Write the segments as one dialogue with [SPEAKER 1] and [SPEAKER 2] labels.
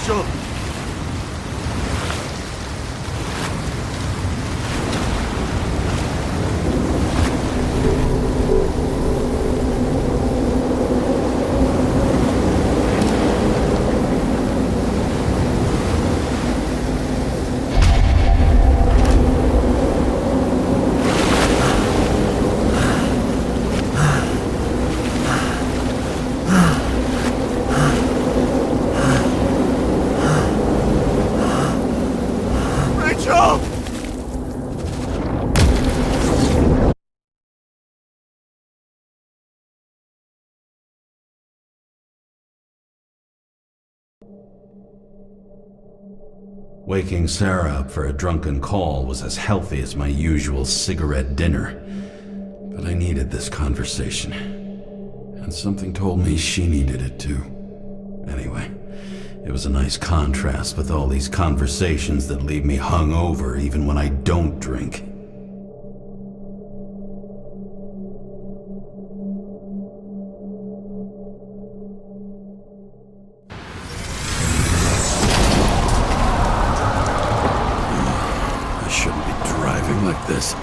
[SPEAKER 1] Rachel! Rachel!
[SPEAKER 2] Waking Sarah up for a drunken call was as healthy as my usual cigarette dinner. But I needed this conversation. And something told me she needed it too. Anyway, it was a nice contrast with all these conversations that leave me hungover even when I don't drink. I shouldn't be driving like this.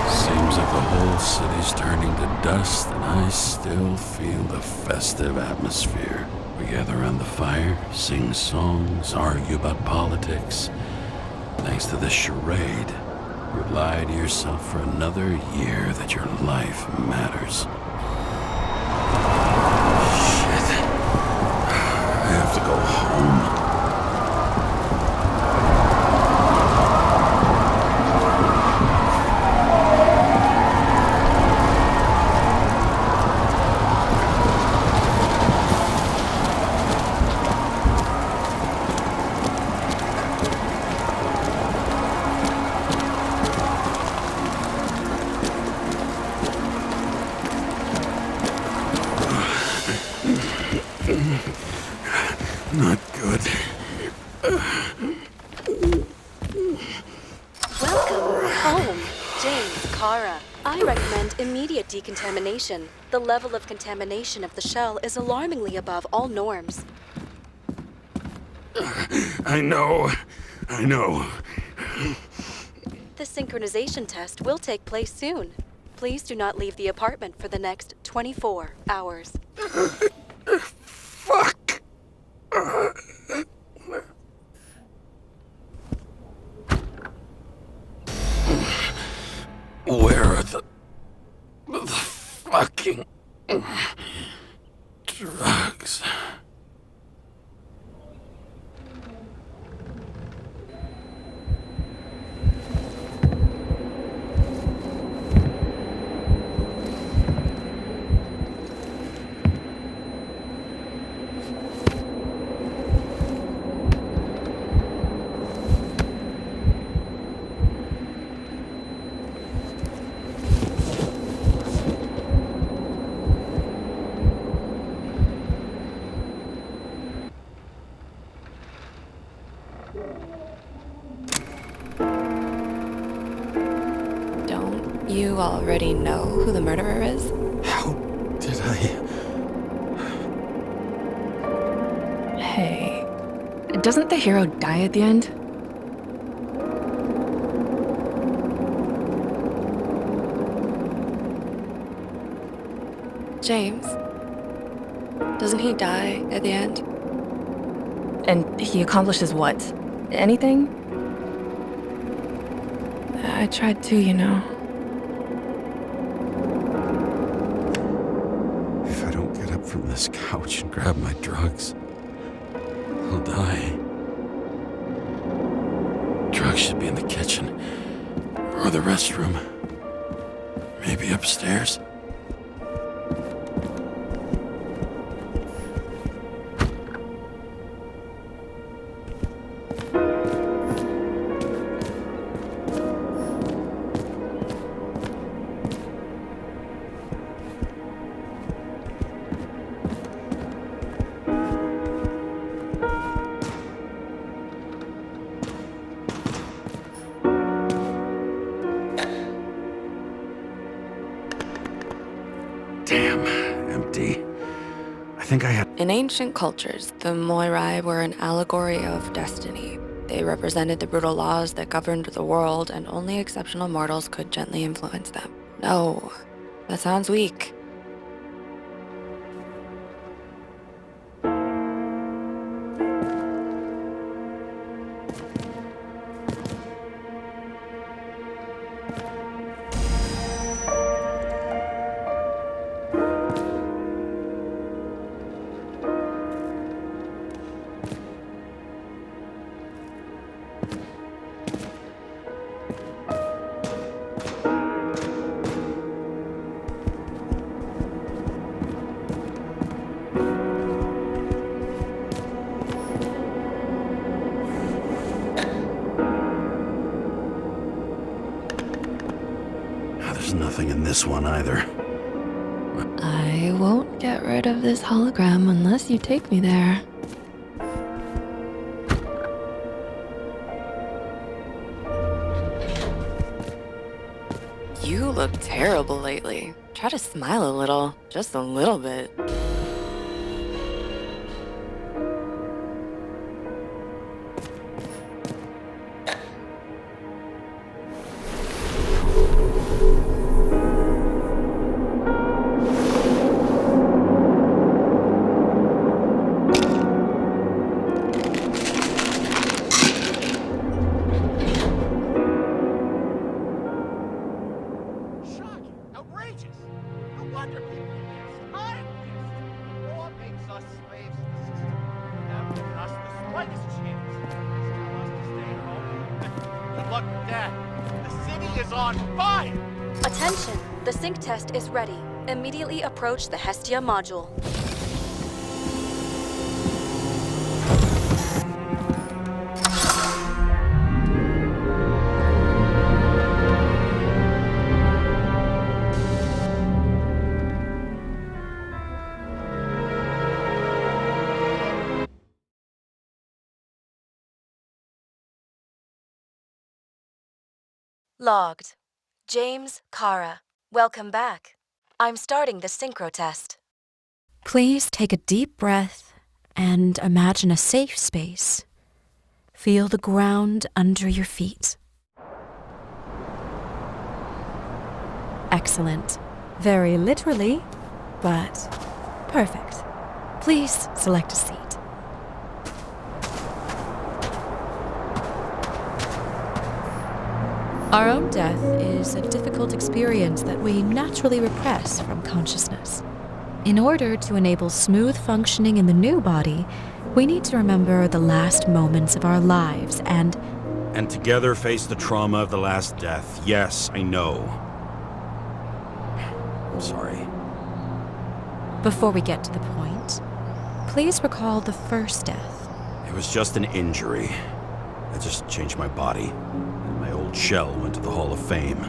[SPEAKER 2] Seems like the whole city's turning to dust, and I still feel the festive atmosphere. We gather around the fire, sing songs, argue about politics. Thanks to this charade, you lie to yourself for another year that your life matters. Shit. I have to go home. Not good.
[SPEAKER 3] Welcome home, James, Kara. I recommend immediate decontamination. The level of contamination of the shell is alarmingly above all norms.
[SPEAKER 2] I know.
[SPEAKER 3] The synchronization test will take place soon. Please do not leave the apartment for the next 24 hours.
[SPEAKER 2] Fuck! Where are the fucking drugs?
[SPEAKER 3] Don't you already know who the murderer is?
[SPEAKER 2] How did I...
[SPEAKER 4] Hey, doesn't the hero die at the end?
[SPEAKER 3] James? Doesn't he die at the end?
[SPEAKER 4] And he accomplishes what? Anything? I tried to, you know.
[SPEAKER 2] If I don't get up from this couch and grab my drugs, I'll die. Drugs should be in the kitchen. Or the restroom. Maybe upstairs. think I had...
[SPEAKER 4] In ancient cultures, the Moirai were an allegory of destiny. They represented the brutal laws that governed the world, and only exceptional mortals could gently influence them. No, that sounds weak.
[SPEAKER 2] There's nothing in this one either.
[SPEAKER 4] I won't get rid of this hologram unless you take me there. You look terrible lately. Try to smile a little, just a little bit.
[SPEAKER 3] Attention! The sync test is ready. Immediately approach the Hestia module. Logged. James, Kara, welcome back. I'm starting the synchro test.
[SPEAKER 1] Please take a deep breath and imagine a safe space. Feel the ground under your feet. Excellent. Very literally, but perfect. Please select a seat. Our own death is a difficult experience that we naturally repress from consciousness. In order to enable smooth functioning in the new body, we need to remember the last moments of our lives and
[SPEAKER 2] together face the trauma of the last death. Yes, I know. I'm sorry.
[SPEAKER 1] Before we get to the point, please recall the first death.
[SPEAKER 2] It was just an injury. I just changed my body. My old shell went to the Hall of Fame.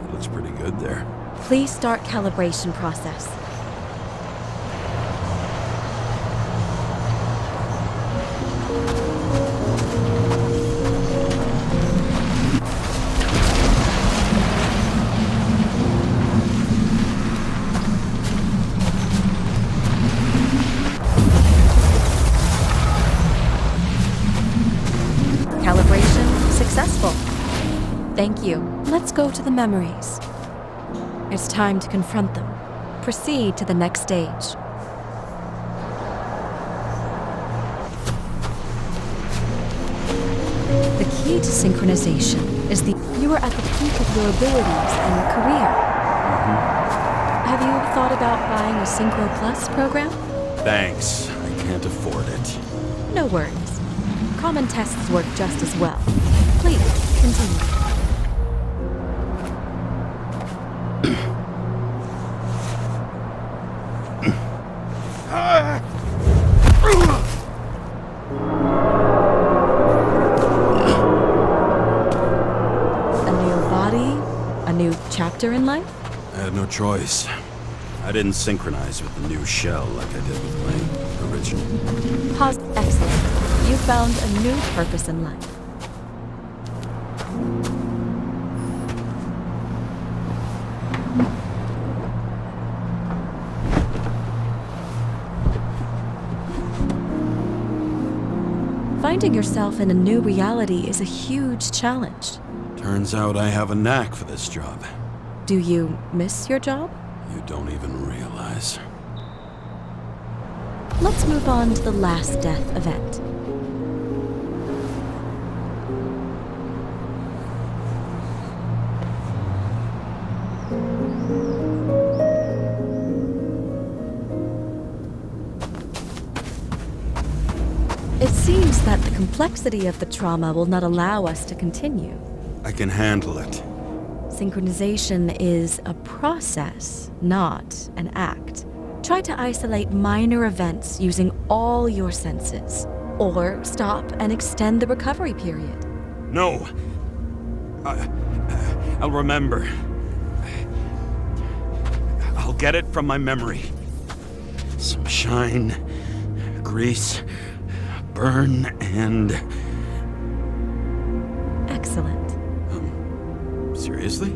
[SPEAKER 2] It looks pretty good there.
[SPEAKER 1] Please start calibration process. Calibration successful. Thank you. Let's go to the memories. It's time to confront them. Proceed to the next stage. The key to synchronization is you are at the peak of your abilities and career. Have you thought about buying a Synchro Plus program?
[SPEAKER 2] Thanks. I can't afford it.
[SPEAKER 1] No worries. Common tests work just as well. Please, continue. Chapter in life?
[SPEAKER 2] I had no choice. I didn't synchronize with the new shell like I did with my original.
[SPEAKER 1] Excellent. You found a new purpose in life. Finding yourself in a new reality is a huge challenge.
[SPEAKER 2] Turns out I have a knack for this job.
[SPEAKER 1] Do you miss your job?
[SPEAKER 2] You don't even realize.
[SPEAKER 1] Let's move on to the last death event. It seems that the complexity of the trauma will not allow us to continue.
[SPEAKER 2] I can handle it.
[SPEAKER 1] Synchronization is a process, not an act. Try to isolate minor events using all your senses, or stop and extend the recovery period.
[SPEAKER 2] No! I'll remember. I'll get it from my memory. Some shine, grease, burn, and...
[SPEAKER 1] Excellent.
[SPEAKER 2] Seriously?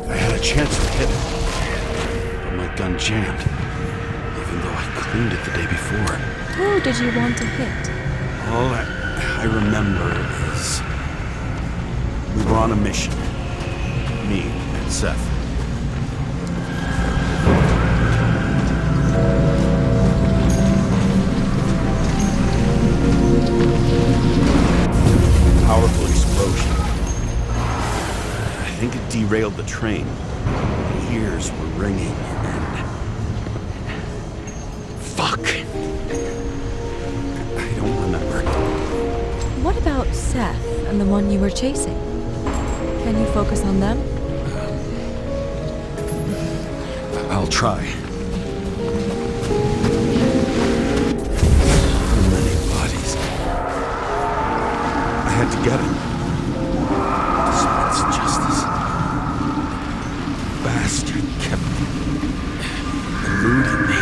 [SPEAKER 2] I had a chance to hit it, but my gun jammed, even though I cleaned it the day before.
[SPEAKER 1] Who did you want to hit?
[SPEAKER 2] All I remember is we were on a mission. Me and Seth. Powerful explosion. I think it derailed the train. My ears were ringing and... Fuck! I don't remember.
[SPEAKER 1] What about Seth and the one you were chasing? Can you focus on them?
[SPEAKER 2] I'll try. Had to get him. Despite justice. Bastard kept eluding me.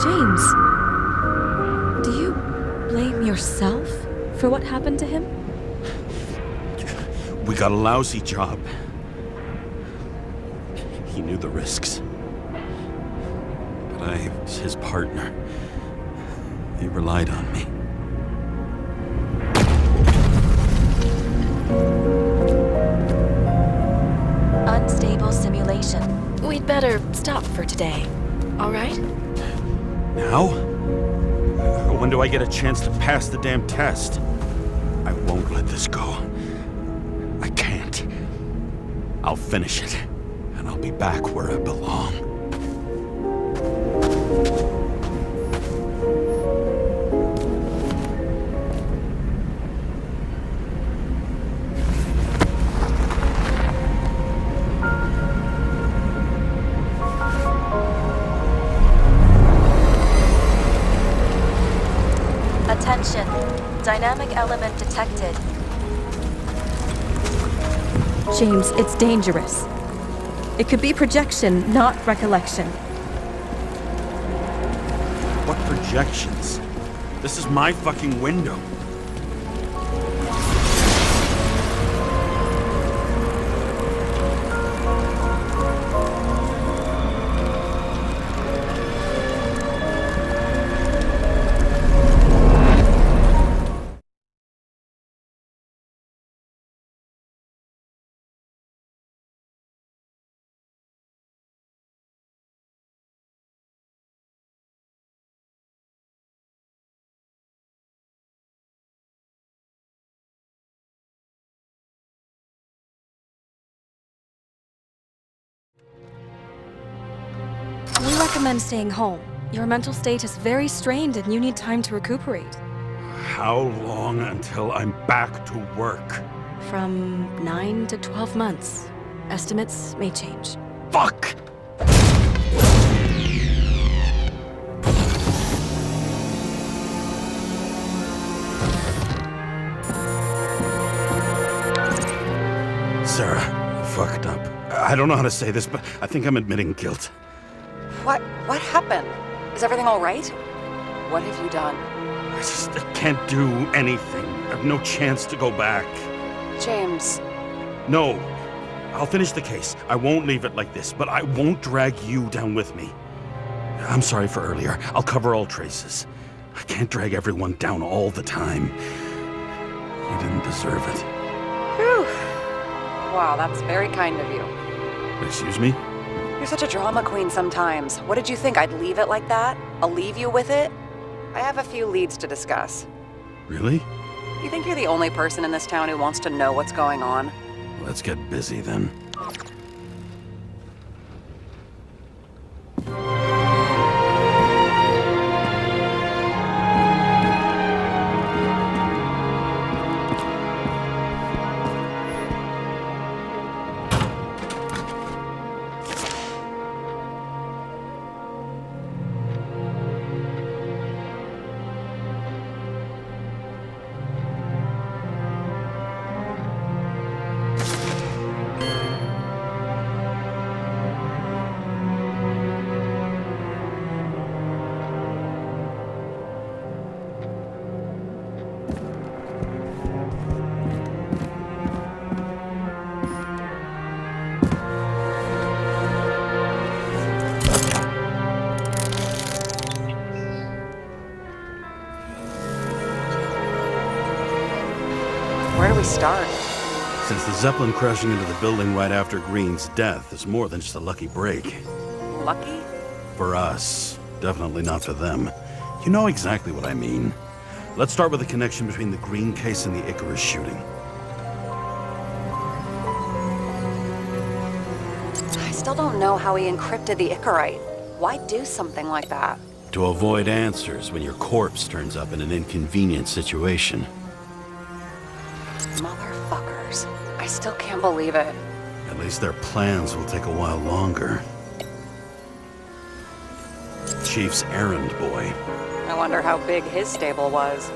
[SPEAKER 1] James, do you blame yourself for what happened to him?
[SPEAKER 2] We got a lousy job. He knew the risks. But I was his partner. He relied on me.
[SPEAKER 3] Unstable simulation. We'd better stop for today. All right?
[SPEAKER 2] Now? When do I get a chance to pass the damn test? I won't let this go. I can't. I'll finish it, and I'll be back where I belong.
[SPEAKER 3] Attention. Dynamic element detected.
[SPEAKER 1] James, it's dangerous. It could be projection, not recollection.
[SPEAKER 2] What projections? This is my fucking window.
[SPEAKER 3] We recommend staying home. Your mental state is very strained and you need time to recuperate.
[SPEAKER 2] How long until I'm back to work?
[SPEAKER 3] From 9 to 12 months. Estimates may change.
[SPEAKER 2] Fuck! Sarah, I fucked up. I don't know how to say this, but I think I'm admitting guilt.
[SPEAKER 5] What happened? Is everything all right? What have you done?
[SPEAKER 2] I can't do anything. I have no chance to go back.
[SPEAKER 5] James,
[SPEAKER 2] No. I'll finish the case. I won't leave it like this, but I won't drag you down with me. I'm sorry for earlier. I'll cover all traces. I can't drag everyone down all the time. You didn't deserve it.
[SPEAKER 5] whew. Wow, that's very kind of you.
[SPEAKER 2] Excuse me?
[SPEAKER 5] You're such a drama queen sometimes. What did you think, I'd leave it like that? I'll leave you with it? I have a few leads to discuss.
[SPEAKER 2] Really?
[SPEAKER 5] You think you're the only person in this town who wants to know what's going on?
[SPEAKER 2] Let's get busy then.
[SPEAKER 5] Where do we start?
[SPEAKER 2] Since the Zeppelin crashing into the building right after Green's death is more than just a lucky break.
[SPEAKER 5] Lucky?
[SPEAKER 2] For us. Definitely not for them. You know exactly what I mean. Let's start with the connection between the Green case and the Icarus shooting.
[SPEAKER 5] I still don't know how he encrypted the Icarite. Why do something like that?
[SPEAKER 2] To avoid answers when your corpse turns up in an inconvenient situation.
[SPEAKER 5] Motherfuckers. I still can't believe it.
[SPEAKER 2] At least their plans will take a while longer. Chief's errand boy.
[SPEAKER 5] I wonder how big his stable was.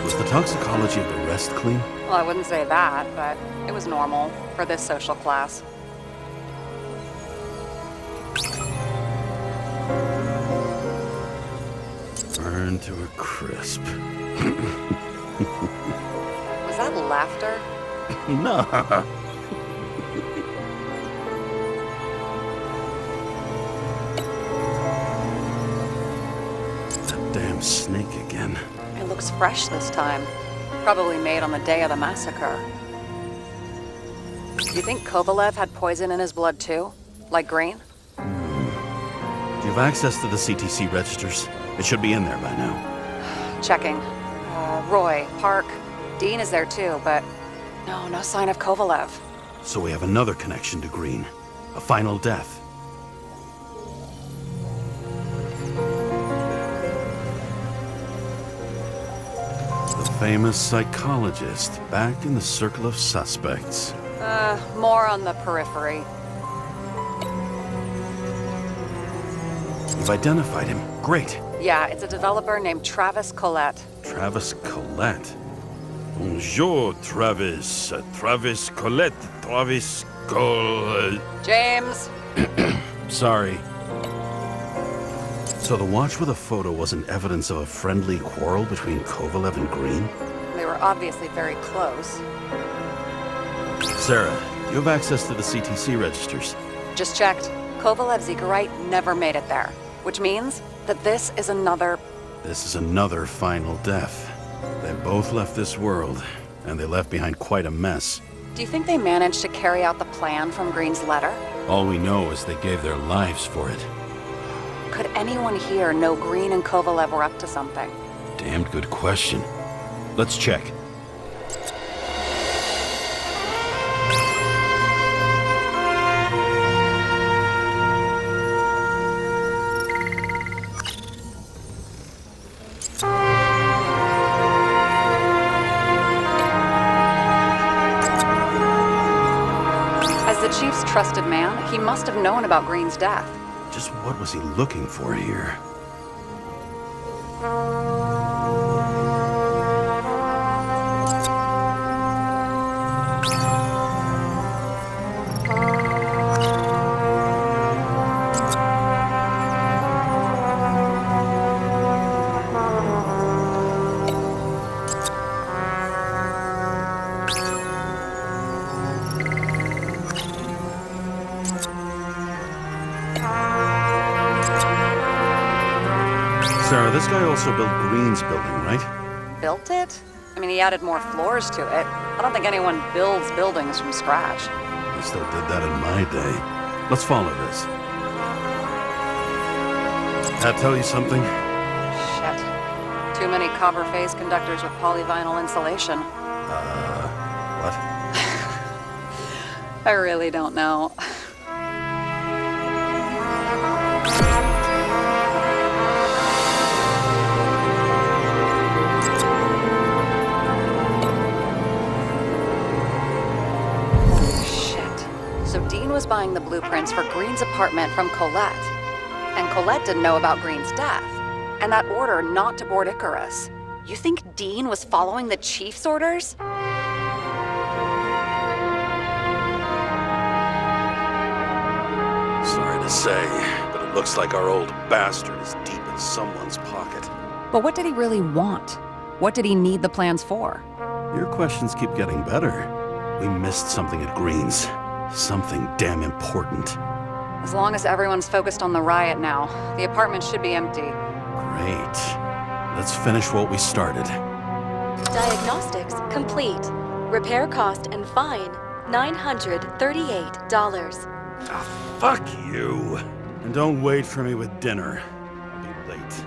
[SPEAKER 2] Was the toxicology of the rest clean?
[SPEAKER 5] Well, I wouldn't say that, but it was normal for this social class.
[SPEAKER 2] Burned to a crisp.
[SPEAKER 5] Was that laughter?
[SPEAKER 2] No. That damn snake again.
[SPEAKER 5] It looks fresh this time. Probably made on the day of the massacre. You think Kovalev had poison in his blood too? Like Green?
[SPEAKER 2] Do you have access to the CTC registers? It should be in there by now.
[SPEAKER 5] Checking. Roy, Park, Dean is there too, but no sign of Kovalev.
[SPEAKER 2] So we have another connection to Green. A final death. The famous psychologist back in the circle of suspects.
[SPEAKER 5] More on the periphery.
[SPEAKER 2] You've identified him. Great.
[SPEAKER 5] Yeah, it's a developer named Travis Collette.
[SPEAKER 2] Travis Collette. Bonjour, Travis. Travis Collette. Travis Collette.
[SPEAKER 5] James!
[SPEAKER 2] Sorry. So the watch with a photo wasn't evidence of a friendly quarrel between Kovalev and Green?
[SPEAKER 5] They were obviously very close.
[SPEAKER 2] Sarah, do you have access to the CTC registers?
[SPEAKER 5] Just checked. Kovalev's Icarite never made it there, which means that this is another...
[SPEAKER 2] This is another final death. They both left this world, and they left behind quite a mess.
[SPEAKER 5] Do you think they managed to carry out the plan from Green's letter?
[SPEAKER 2] All we know is they gave their lives for it.
[SPEAKER 5] Could anyone here know Green and Kovalev were up to something?
[SPEAKER 2] Damned good question. Let's check.
[SPEAKER 5] Chief's trusted man. He must have known about Green's death.
[SPEAKER 2] Just what was he looking for here? Sarah, this guy also built Green's building, right?
[SPEAKER 5] Built it? I mean, he added more floors to it. I don't think anyone builds buildings from scratch.
[SPEAKER 2] I still did that in my day. Let's follow this. That tell you something?
[SPEAKER 5] Shit. Too many copper phase conductors with polyvinyl insulation.
[SPEAKER 2] What?
[SPEAKER 5] I really don't know. So Dean was buying the blueprints for Green's apartment from Colette. And Colette didn't know about Green's death. And that order not to board Icarus. You think Dean was following the Chief's orders?
[SPEAKER 2] Sorry to say, but it looks like our old bastard is deep in someone's pocket.
[SPEAKER 5] But what did he really want? What did he need the plans for?
[SPEAKER 2] Your questions keep getting better. We missed something at Green's. Something damn important.
[SPEAKER 5] As long as everyone's focused on the riot now, the apartment should be empty.
[SPEAKER 2] Great. Let's finish what we started.
[SPEAKER 3] Diagnostics complete. Repair cost and fine $938.
[SPEAKER 2] Ah, fuck you. And don't wait for me with dinner. I'll be late.